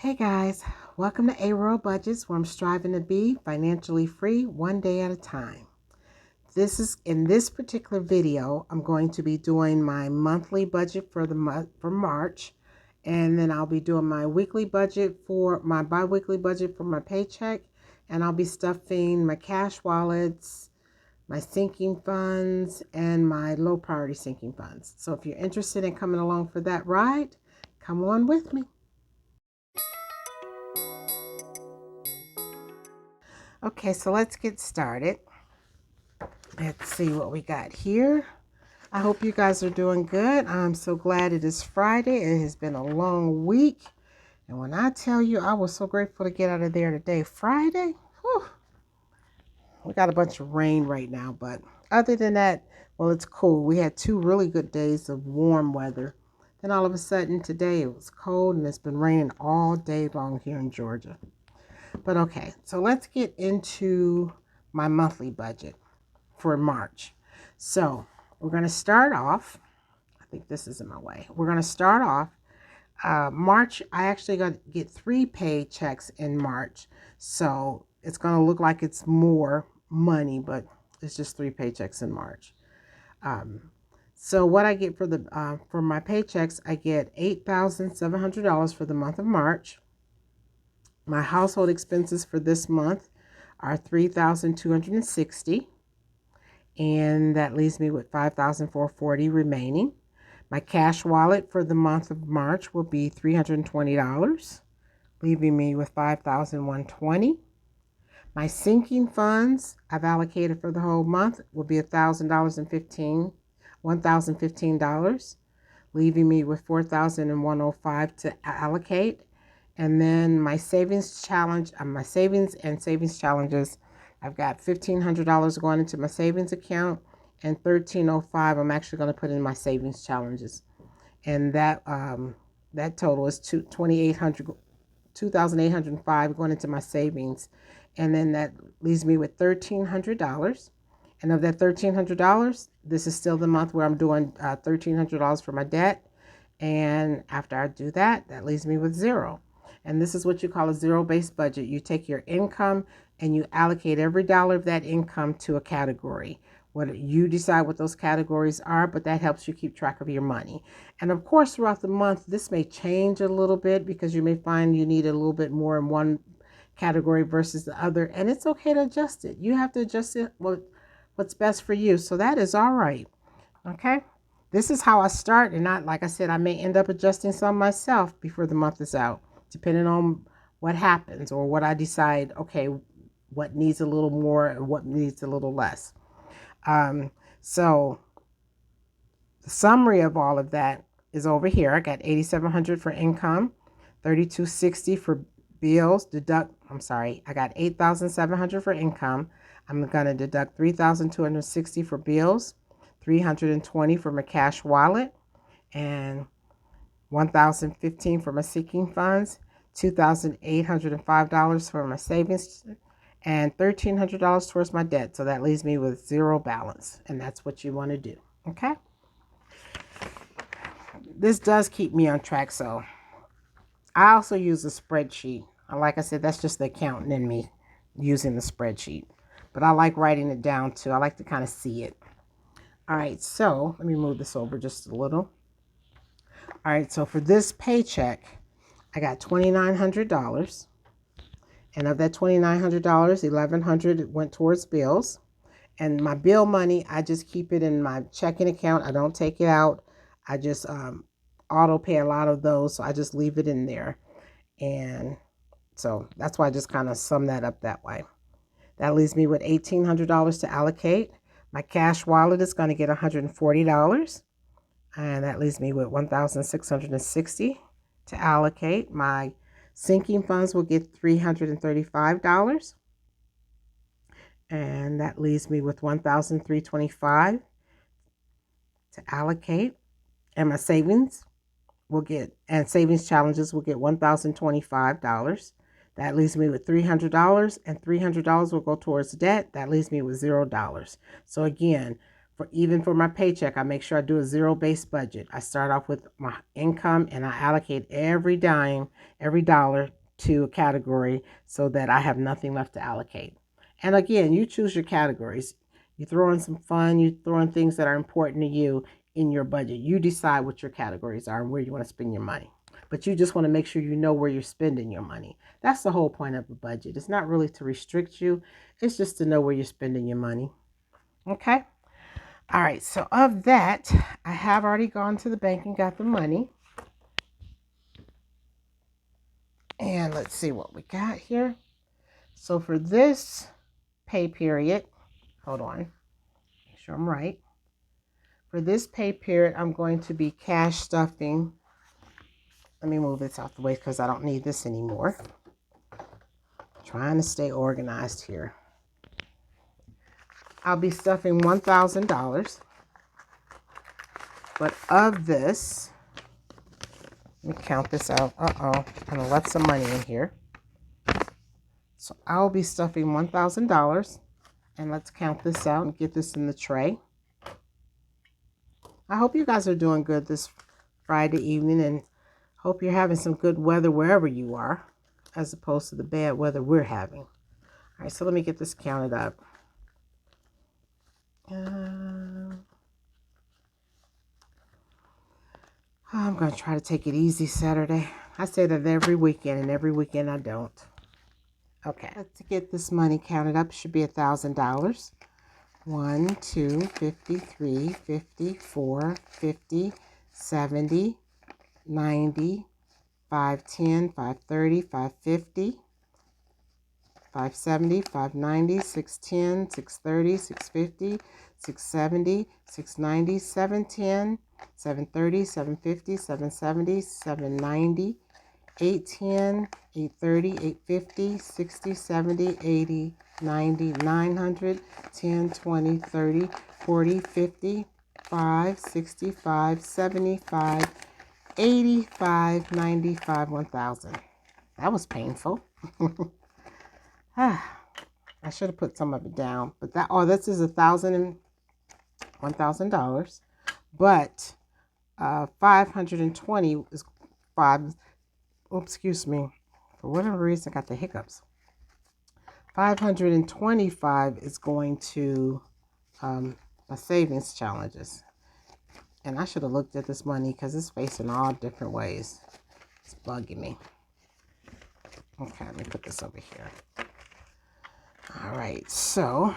Hey guys, welcome to A-Roll Budgets, where I'm striving to be financially free one day at a time. In this particular video, I'm going to be doing my monthly budget for the month for March, and then I'll be doing my weekly budget for my bi-weekly budget for my paycheck, and I'll be stuffing my cash wallets, my sinking funds, and my low priority sinking funds. So if you're interested in coming along for that ride, come on with me. Okay, so let's get started. Let's see what we got here. I hope you guys are doing good. I'm so glad it is Friday. It has been a long week. And when I tell you, I was so grateful to get out of there today. Friday, whew, we got a bunch of rain right now. But other than that, well, it's cool. We had 2 really good days of warm weather. Then all of a sudden today it was cold and it's been raining all day long here in Georgia. But okay, so let's get into my monthly budget for March. So we're going to start off. I think this is in my way. We're going to start off March. I actually got to get 3 paychecks in March. So it's going to look like it's more money, but it's just 3 paychecks in March. So what I get for my paychecks, I get $8,700 for the month of March. My household expenses for this month are $3,260, and that leaves me with $5,440 remaining. My cash wallet for the month of March will be $320, leaving me with $5,120. My sinking funds I've allocated for the whole month will be $1,015, leaving me with $4,105 to allocate. And then my savings challenge, my savings and savings challenges, I've got $1,500 going into my savings account, and $1,305 I'm actually going to put in my savings challenges. And that total is $2,805 going into my savings. And then that leaves me with $1,300. And of that $1,300, this is still the month where I'm doing $1,300 for my debt. And after I do that, that leaves me with zero. And this is what you call a zero-based budget. You take your income and you allocate every dollar of that income to a category. What you decide what those categories are, but that helps you keep track of your money. And of course, throughout the month, this may change a little bit because you may find you need a little bit more in one category versus the other. And it's okay to adjust it. You have to adjust it what's best for you. So that is all right. Okay. This is how I start. And like I said, I may end up adjusting some myself before the month is out, depending on what happens or what I decide, okay, what needs a little more and what needs a little less. So the summary of all of that is over here. I got $8,700 for income, $3,260 for bills, I got $8,700 for income. I'm going to deduct $3,260 for bills, $320 for my cash wallet, and $1,015 for my sinking funds, $2,805 for my savings, and $1,300 towards my debt. So that leaves me with zero balance, and that's what you want to do. Okay. This does keep me on track. So I also use a spreadsheet. Like I said, that's just the accountant in me using the spreadsheet, but I like writing it down too. I like to kind of see it. All right. So let me move this over just a little. All right. So for this paycheck, I got $2,900. And of that $2,900, $1,100 went towards bills. And my bill money, I just keep it in my checking account. I don't take it out. I just auto pay a lot of those. So I just leave it in there. And so that's why I just kind of sum that up that way. That leaves me with $1,800 to allocate. My cash wallet is going to get $140. And that leaves me with $1,660 to allocate. My sinking funds will get $335, and that leaves me with $1,325 to allocate. And my savings savings challenges will get $1,025. That leaves me with $300, and $300 will go towards debt. That leaves me with $0. So again, Even for my paycheck, I make sure I do a zero-based budget. I start off with my income and I allocate every dime, every dollar to a category so that I have nothing left to allocate. And again, you choose your categories. You throw in some fun, you throw in things that are important to you in your budget. You decide what your categories are and where you want to spend your money. But you just want to make sure you know where you're spending your money. That's the whole point of a budget. It's not really to restrict you. It's just to know where you're spending your money. Okay? All right, so of that, I have already gone to the bank and got the money. And let's see what we got here. So for this pay period, hold on, make sure I'm right. For this pay period, I'm going to be cash stuffing. Let me move this out the way because I don't need this anymore. Trying to stay organized here. I'll be stuffing $1,000. But of this, let me count this out. I'm going to let some money in here. So I'll be stuffing $1,000. And let's count this out and get this in the tray. I hope you guys are doing good this Friday evening and hope you're having some good weather wherever you are, as opposed to the bad weather we're having. All right, so let me get this counted up. I'm going to try to take it easy Saturday. I say that every weekend, and every weekend I don't. Okay, to get this money counted up, it should be $1,000. 1, 2, 53, 54, 50, 70, 90, 510, 530, 550, 570, 590, 610, 630, 650, 670, 690, 710, 730, 750, 770, 790, 810, 830, 850, 60, 70, 80, 90, 900, 10, 20, 30, 40, 50, 5, 65, 75, 85, 95, 1,000. That was painful. I should have put some of it down, but this is $1,000, but 520 is five. Oops, excuse me. For whatever reason, I got the hiccups. 525 is going to my savings challenges. And I should have looked at this money because it's facing all different ways. It's bugging me. Okay, let me put this over here. All right, so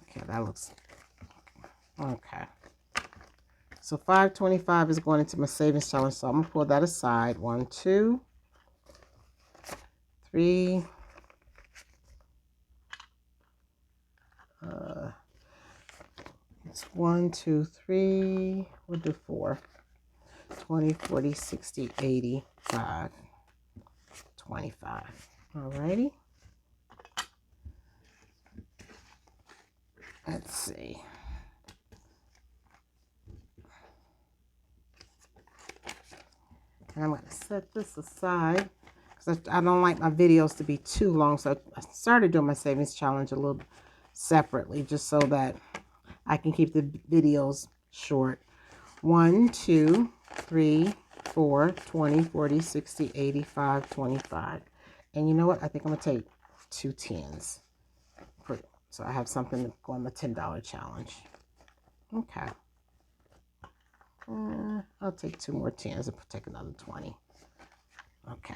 okay, that looks okay. So 525 is going into my savings challenge. So I'm gonna pull that aside. 1, 2, 3. It's 1, 2, 3. We'll do 4. 20, 40, 60, 80, 5, 25. Alrighty. Let's see. And I'm going to set this aside because I don't like my videos to be too long. So I started doing my savings challenge a little separately just so that I can keep the videos short. 1, 2, 3, 4, 20, 40, 60, 85, 25. And you know what? I think I'm going to take 2 10s. So I have something to go on the $10 challenge. Okay. I'll take 2 more 10s and take another 20. Okay.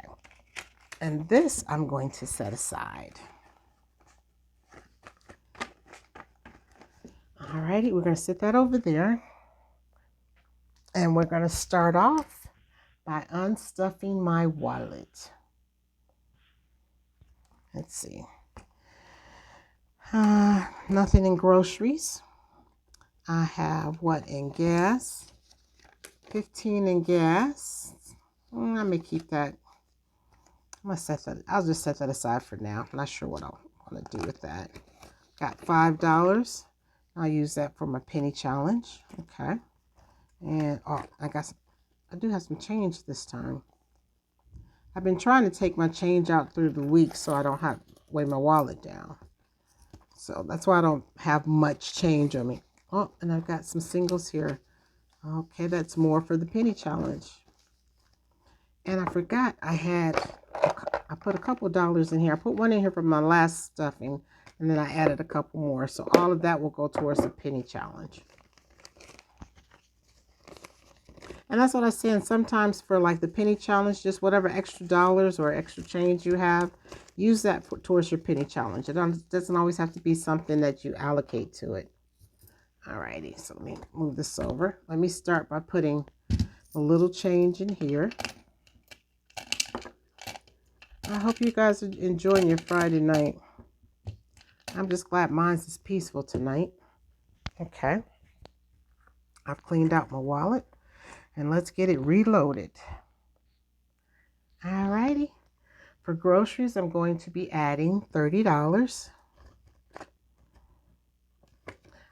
And this I'm going to set aside. Alrighty, we're going to set that over there. And we're going to start off by unstuffing my wallet. Let's see. Nothing in groceries. I have what in gas? 15 in gas. Let me keep that. I'm gonna set that. I'll just set that aside for now. I'm not sure what I want to do with that. Got $5. I'll use that for my penny challenge. Okay. And I do have some change this time. I've been trying to take my change out through the week so I don't have to weigh my wallet down. So that's why I don't have much change on me. Oh, and I've got some singles here. Okay, that's more for the penny challenge. And I forgot I put a couple dollars in here. I put one in here for my last stuffing, and then I added a couple more. So all of that will go towards the penny challenge. And that's what I say. And sometimes for like the penny challenge, just whatever extra dollars or extra change you have, use that towards your penny challenge. It doesn't always have to be something that you allocate to it. Alrighty, so let me move this over. Let me start by putting a little change in here. I hope you guys are enjoying your Friday night. I'm just glad mine's is peaceful tonight. Okay. I've cleaned out my wallet. And let's get it reloaded. Alrighty. For groceries, I'm going to be adding $30.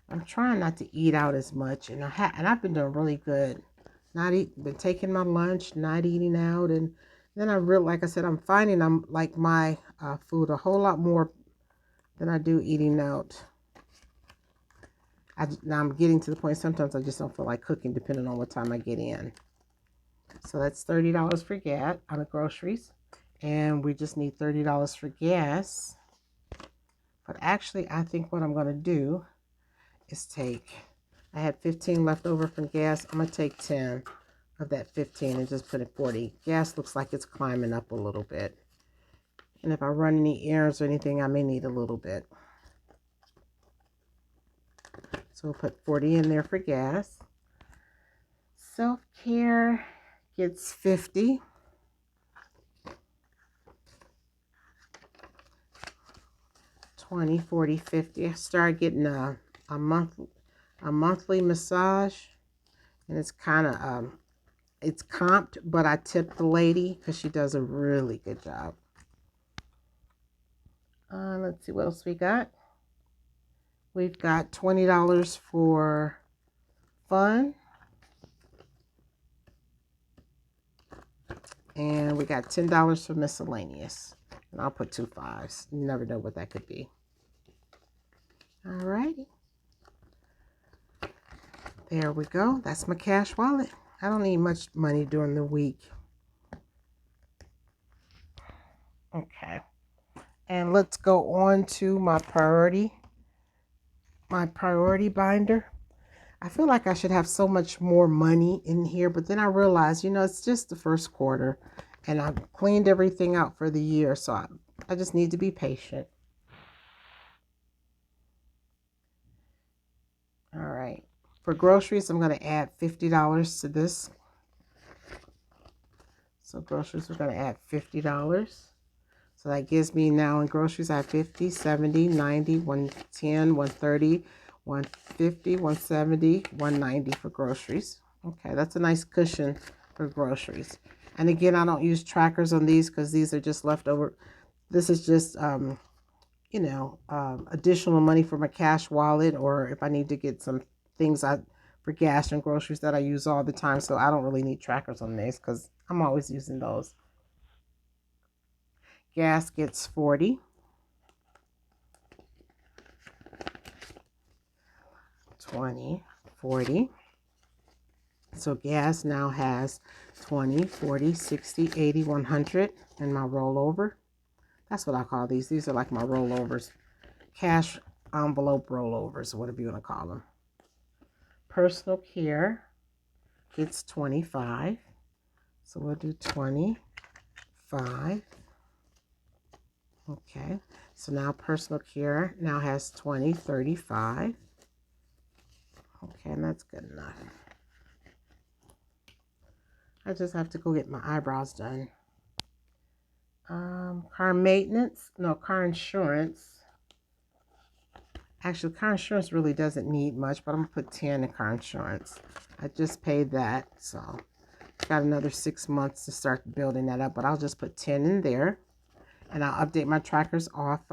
I'm trying not to eat out as much. And I've been doing really good. Been taking my lunch, not eating out. And then like I said, I'm finding I'm like my food a whole lot more than I do eating out. Now I'm getting to the point, sometimes I just don't feel like cooking depending on what time I get in. So that's $30 for gas on the groceries. And we just need $30 for gas. But actually, I think what I'm going to do is I had 15 left over from gas. I'm going to take 10 of that 15 and just put in 40. Gas looks like it's climbing up a little bit. And if I run any errands or anything, I may need a little bit. So we'll put 40 in there for gas. Self-care gets 50. $20, $40, $50. I started getting a monthly massage, and it's kind of it's comped, but I tipped the lady because she does a really good job. Let's see what else we got. We've got $20 for fun, and we got $10 for miscellaneous, and I'll put 2 5s. You never know what that could be. Alrighty. There we go. That's my cash wallet. I don't need much money during the week. Okay. And let's go on to my priority binder. I feel like I should have so much more money in here, but then I realized, it's just the first quarter, and I've cleaned everything out for the year, so I just need to be patient. All right. For groceries, I'm going to add $50 to this. So groceries, we're going to add $50. So that gives me now in groceries, I have 50, 70, 90, 110, 130, 150, 170, 190 for groceries. Okay, that's a nice cushion for groceries. And again, I don't use trackers on these because these are just leftover. This is just, additional money for my cash wallet, or if I need to get some things for gas and groceries that I use all the time. So I don't really need trackers on these because I'm always using those. Gas gets 40. 20, 40. So gas now has 20, 40, 60, 80, 100 in my rollover. That's what I call these. These are like my rollovers. Cash envelope rollovers, whatever you want to call them. Personal care gets 25. So we'll do 25. Okay. So now personal care now has 20, 35. Okay, and that's good enough. I just have to go get my eyebrows done. Car insurance. Actually, car insurance really doesn't need much, but I'm going to put 10 in car insurance. I just paid that, so got another 6 months to start building that up, but I'll just put 10 in there. And I'll update my trackers off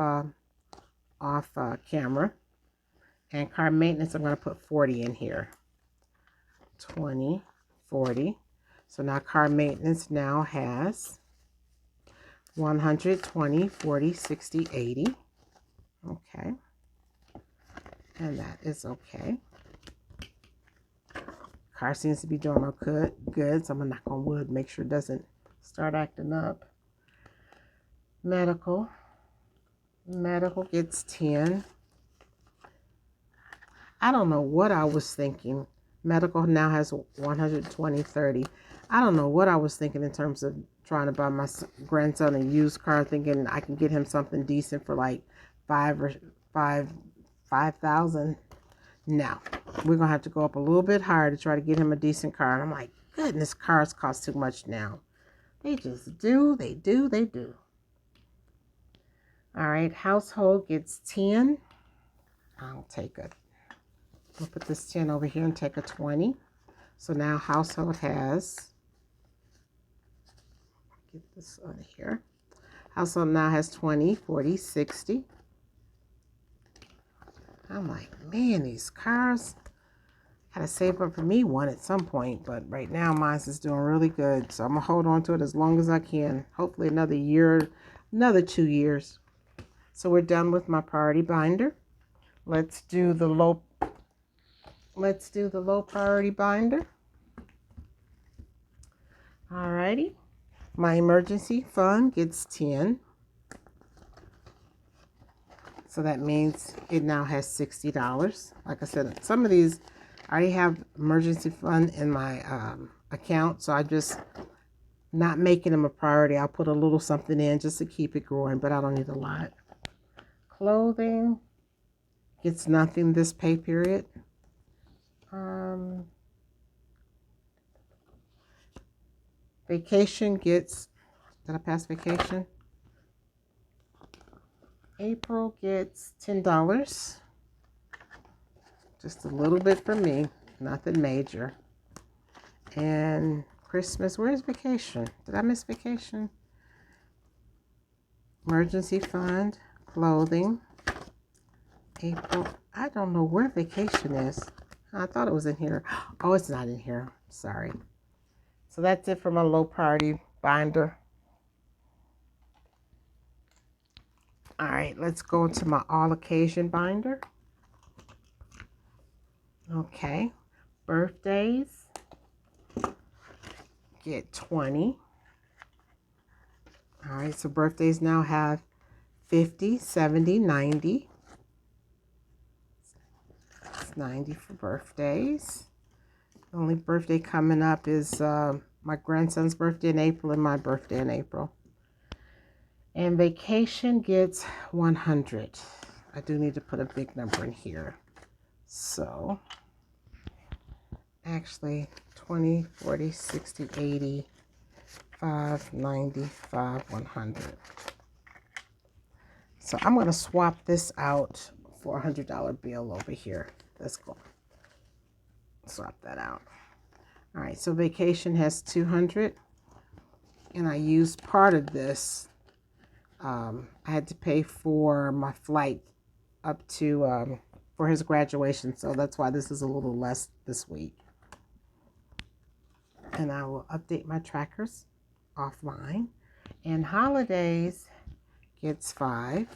camera. And car maintenance, I'm going to put 40 in here. 20, 40. So now car maintenance now has 120, 40, 60, 80. Okay. and that is okay. Car seems to be doing good, so I'm gonna knock on wood, make sure it doesn't start acting up. Medical gets 10. I don't know what I was thinking. Medical now has 120/30. I don't know what I was thinking in terms of trying to buy my grandson a used car, thinking I can get him something decent for like five thousand. No, we're gonna have to go up a little bit higher to try to get him a decent car. And I'm like, goodness, cars cost too much now. They just do. They do. They do. All right, household gets 10. I'll put this 10 over here and take a 20. So now household has, get this on here. Household now has 20, 40, 60. I'm like, man, these cars, gotta save up for me one at some point, but right now mine is doing really good. So I'm gonna hold on to it as long as I can. Hopefully another year, another 2 years. So we're done with my priority binder. Let's do the low priority binder. Alrighty. My emergency fund gets 10. So that means it now has $60. Like I said, some of these I already have emergency fund in my account, so I just not making them a priority. I'll put a little something in just to keep it growing, but I don't need a lot. Clothing gets nothing this pay period. Vacation gets, did I pass vacation? April gets $10. Just a little bit for me, nothing major. And Christmas, where's vacation? Did I miss vacation? Emergency fund, clothing. April, I don't know where vacation is. I thought it was in here. Oh, it's not in here. Sorry. So that's it for my low priority binder. All right, let's go to my all occasion binder. Okay, birthdays get 20. All right, so birthdays now have 50, 70, 90. It's 90 for birthdays. The only birthday coming up is my grandson's birthday in April and my birthday in April. And vacation gets 100. I do need to put a big number in here. So, actually, 20, 40, 60, 80, 5, 95, 100. So I'm going to swap this out for a $100 bill over here. Let's go. Swap that out. All right, so vacation has 200. And I used part of this. I had to pay for my flight up to for his graduation, so that's why this is a little less this week. And I will update my trackers offline. And holidays gets 5.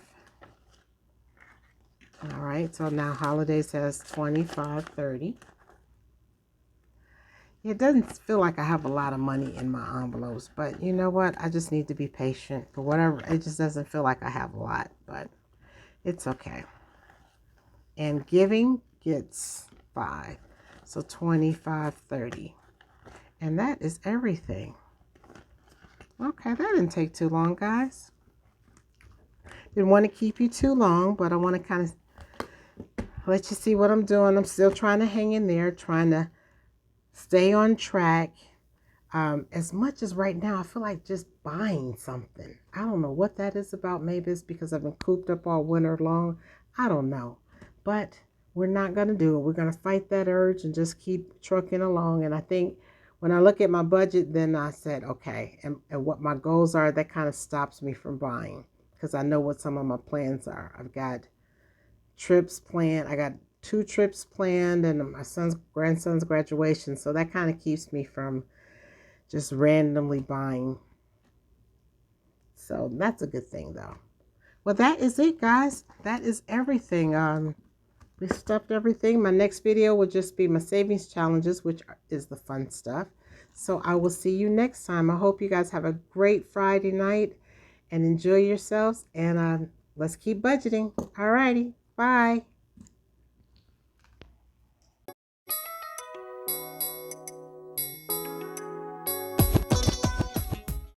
All right, so now holidays has 25, 30. It doesn't feel like I have a lot of money in my envelopes, but you know what? I just need to be patient for whatever. It just doesn't feel like I have a lot, but it's okay. And giving gets 5. So 25, 30. And that is everything. Okay, that didn't take too long, guys. Didn't want to keep you too long, but I want to kind of let you see what I'm doing. I'm still trying to hang in there, trying to stay on track. As much as right now, I feel like just buying something. I don't know what that is about. Maybe it's because I've been cooped up all winter long. I don't know. But we're not going to do it. We're going to fight that urge and just keep trucking along. And I think when I look at my budget, then I said, okay, and what my goals are, that kind of stops me from buying because I know what some of my plans are. I've got trips planned. I got 2 trips planned and my grandson's graduation. So that kind of keeps me from just randomly buying. So that's a good thing though. Well, that is it, guys. That is everything. We stuffed everything. My next video will just be my savings challenges, which is the fun stuff. So I will see you next time. I hope you guys have a great Friday night and enjoy yourselves. And let's keep budgeting. All righty. Bye.